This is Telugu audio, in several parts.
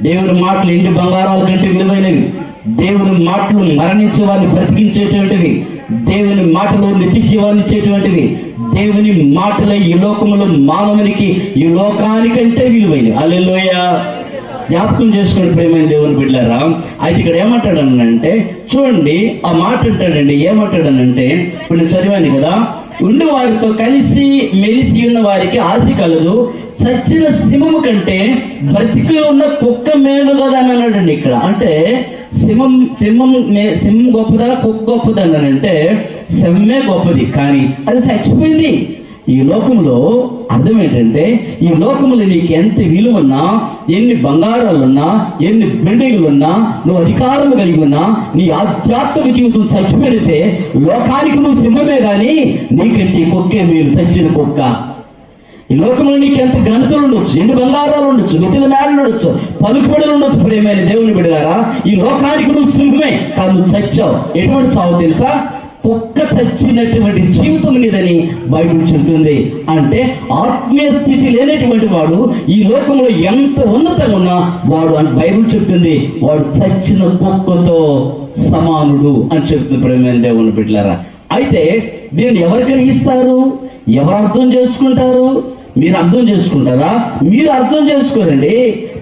దేవుని మాటలు ఎండి బంగారాల కంటే విలువైనవి. దేవుని మాటలు మరణించే వారిని బ్రతికించేటువంటివి. దేవుని మాటలు నిత్య జీవాన్ని ఇచ్చేటువంటివి. దేవుని మాటలే ఈ లోకములో మానవునికి, ఈ లోకానికంటే విలువైనవి. హల్లెలూయా. జ్ఞాపకం చేసుకోండి ప్రేమైన దేవుని బిడ్డలారా. అయితే ఇక్కడ ఏమంటాడనంటే చూడండి, ఆ మాట అంటాడండి. ఏమంటాడనంటే ఇప్పుడు నేను చదివాను కదా, ఉండి వారితో కలిసి మెలిసి ఉన్న వారికి ఆశ కలదు, చచ్చిన సింహము కంటే బ్రతికి ఉన్న కుక్క మేలు కదా అని అన్నాడండి ఇక్కడ. అంటే సింహం గొప్పదా కుక్క గొప్పదా అన్నాడంటే సింహమే గొప్పది, కానీ అది చచ్చిపోయింది. ఈ లోకంలో అర్థం ఏంటంటే, ఈ లోకంలో నీకు ఎంత విలువన్నా, ఎన్ని బంగారాలున్నా, ఎన్ని బిల్డింగ్లున్నా, నువ్వు అధికారం కలిగి ఉన్నా, నీ ఆధ్యాత్మిక జీవితం చచ్చిపోయితే లోకానికి నువ్వు సింహమే కానీ నీకంటే కుక్కే మీరు చచ్చిన కుక్క. ఈ లోకంలో నీకు ఎంత ఘనతలు ఉండొచ్చు, ఎన్ని బంగారాలు ఉండొచ్చు, నిధుల మేడలు ఉండొచ్చు, పలుకుబడులు ఉండొచ్చు ప్రేమైన దేవుని బిడ్డలారా, ఈ లోకానికి నువ్వు సింహమే కానీ నువ్వు చచ్చావు. ఎటువంటి చావు తెలుసా? కుక్క చచ్చినటువంటి జీవితం లేదని బైబిల్ చెబుతుంది. అంటే ఆత్మీయ స్థితి లేనటువంటి వాడు ఈ లోకంలో ఎంత ఉన్నతంగా ఉన్నా వాడు అని బైబిల్ చెప్తుంది, వాడు చచ్చిన కుక్కతో సమానుడు అని చెప్తుంది ప్రేమైన దేవుని బిడ్డలారా. అయితే దీన్ని ఎవరు గ్రహిస్తారు? ఎవరు అర్థం చేసుకుంటారు? మీరు అర్థం చేసుకుంటారా? మీరు అర్థం చేసుకోరండి.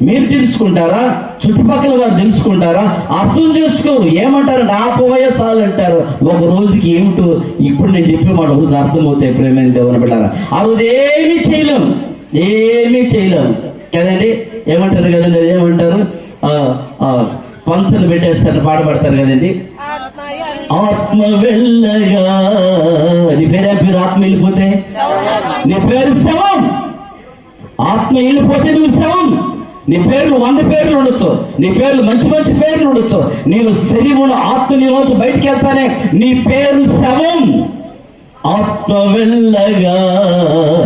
మీరు తెలుసుకుంటారా? చుట్టుపక్కల వారు తెలుసుకుంటారా? అర్థం చేసుకోరు. ఏమంటారంటే ఆ పోయేసాలు అంటారు. ఒక రోజుకి ఏమిటో ఇప్పుడు నేను చెప్పే మాట రోజు అర్థమవుతాయి ప్రేమైన దేవుని బిడ్డలారా. ఆ రోజు ఏమీ చేయలేము కదండి. ఏమంటారు కదండి, ఏమంటారు, పంచలు పెట్టేస్తారు, పాట పడతారు కదండి. ఆత్మ వెళ్ళగా, నీ పేరు ఆత్మ వెళ్ళిపోతే నీ పేరు శవం. ఆత్మ వెళ్ళిపోతే నువ్వు శవం. నీ పేర్లు 100 పేర్లు ఉండొచ్చు, నీ పేర్లు మంచి మంచి పేర్లు ఉండొచ్చు, నీవు శరీరంలో ఆత్మ నీలోంచి బయటికి వెళ్తానే నీ పేరు శవం. ఆత్మ వెళ్ళగా